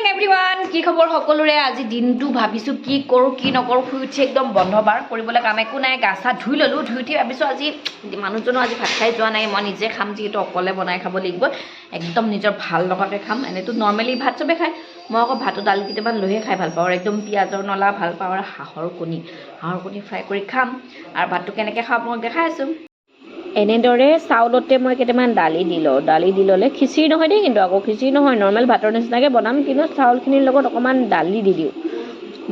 morning everyone কি খবৰ সকলোৰে আজি দিনটো ভাবিছো কি কৰো কি নকৰো শুই উঠি একদম বন্ধবাৰ কৰিবলৈ কাম একো নাই গা চা ধুই ললো ধুই উঠি ভাবিছো আজি মানুহজনো আজি ভাত খাই যোৱা নাই মই নিজে খাম যিহেতু অকলে বনাই খাব লাগিব একদম নিজৰ ভাল লগাকে খাম এনেতো নৰ্মেলি ভাত চবে খায় মই আকৌ ভাতো দালি কেইটামান লৈহে খাই ভাল পাওঁ আৰু একদম পিঁয়াজৰ নলা ভাল পাওঁ আৰু হাঁহৰ কণী ফ্ৰাই কৰি খাম আৰু ভাতটো কেনেকৈ খাওঁ আপোনাক দেখাই আছোঁ এনেদৰে চাউলতে মই কেইটামান দালি দি ল'লে খিচিৰি নহয় দেই কিন্তু আকৌ খিচিৰি নহয় নৰ্মেল ভাতৰ নিচিনাকৈ বনাম কিন্তু চাউলখিনিৰ লগত অকণমান দালি দি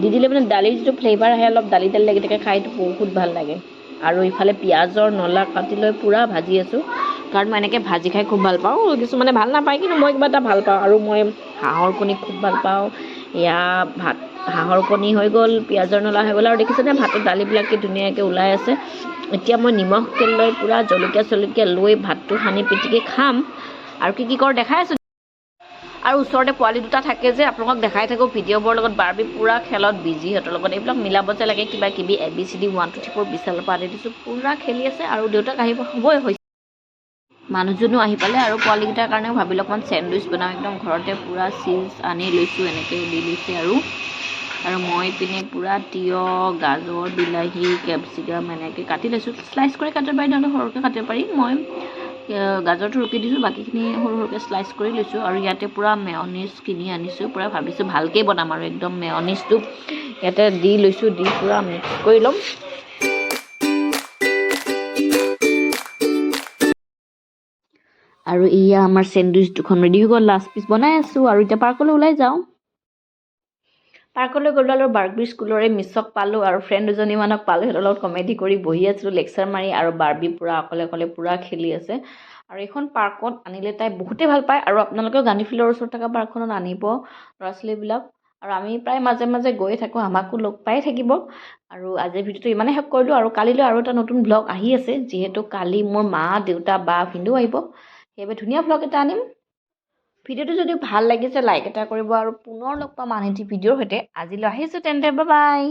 দিলে মানে দালিৰ যিটো ফ্লেভাৰ আহে অলপ দালি লাগি থাকে খাইটো বহুত ভাল লাগে আৰু ইফালে পিঁয়াজৰ নলা কাটি লৈ পূৰা ভাজি আছোঁ কাৰণ মই এনেকৈ ভাজি খাই খুব ভাল পাওঁ কিছুমানে ভাল নাপায় কিন্তু মই কিবা এটা ভাল পাওঁ আৰু মই হাঁহৰ কণী খুব ভাল পাওঁ এয়া হাঁহৰ কণী হৈ গ'ল পিঁয়াজৰ নলা হৈ গ'ল আৰু দেখিছেনে ভাতৰ দালিবিলাক কি ধুনীয়াকৈ ওলাই আছে এতিয়া মই নিমখ তেল লৈ পূৰা জলকীয়া লৈ ভাতটো সানি পিটিকি খাম আৰু কি কৰোঁ দেখাই আছোঁ আৰু ওচৰতে পোৱালি দুটা থাকে যে আপোনালোকক দেখাই থাকোঁ ভিডিঅ'বোৰৰ লগত বাৰ্বি পূৰা খেলত বিজি সিহঁতৰ লগত এইবিলাক মিলাব যে লাগে কিবা কিবি ABCD 1 2 3 4 বিশালৰ পৰা আনি দিছোঁ পূৰা খেলি আছে আৰু দেউতাক আহিব হ'বই হৈছে মানুহজনো আহি পালে আৰু পোৱালিকেইটাৰ কাৰণেও ভাবিলোঁ অকণমান চেণ্ডউইচ বনাওঁ একদম ঘৰতে পূৰা চিজ আনি লৈছোঁ এনেকৈ দি লৈছে আৰু মই পিনে পূৰা তিয়ঁহ গাজৰ বিলাহী কেপচিকাম এনেকৈ কাটি লৈছোঁ শ্লাইচ কৰি কাটিব পাৰি নহ'লে সৰুকৈ কাটিব পাৰি মই গাজৰটো ৰুকি দিছোঁ বাকীখিনি সৰুকৈ শ্লাইচ কৰি লৈছোঁ আৰু ইয়াতে পূৰা মেয়নিজ কিনি আনিছোঁ পূৰা ভাবিছোঁ ভালকৈ বনাম আৰু একদম মেয়নিজটো ইয়াতে দি লৈছোঁ দি পূৰা মিক্স কৰি ল'ম আৰু এয়া আমাৰ চেণ্ডউইচ দুখন ৰেডি হৈ গ'ল লাষ্ট পিচ বনাই আছোঁ আৰু এতিয়া পাৰ্কলৈ ওলাই যাওঁ পাৰ্কলৈ গ'লোঁ আৰু বাৰ্বিৰ স্কুলৰে মিছক পালোঁ আৰু ফ্ৰেণ্ড দুজনীমানক পালোঁ সিহঁতৰ লগত কমেডি কৰি বহি আছিলোঁ লেকচাৰ মাৰি আৰু বাৰ্বি পূৰা অকলে পূৰা খেলি আছে আৰু এইখন পাৰ্কত আনিলে তাই বহুতেই ভাল পায় আৰু আপোনালোকেও গান্ধী ফিল্ডৰ ওচৰত থকা পাৰ্কখনত আনিব ল'ৰা ছোৱালীবিলাক আৰু আমি প্ৰায় মাজে মাজে গৈ থাকোঁ আমাকো লগ পাই থাকিব আৰু আজিৰ ভিডিঅ'টো ইমানেই শেষ কৰিলোঁ আৰু কালিলৈ আৰু এটা নতুন ব্লগ আহি আছে যিহেতু কালি মোৰ মা দেউতা বা ভিনদেউ আহিব সেইবাবে ধুনীয়া ব্লগ এটা আনিম ভিডিঅ'টো যদি ভাল লাগিছে লাইক এটা কৰিব আৰু পুনৰ লগ পাম আন এটি ভিডিঅ'ৰ সৈতে আজিলৈ আহিছোঁ তেন্তে বাই বাই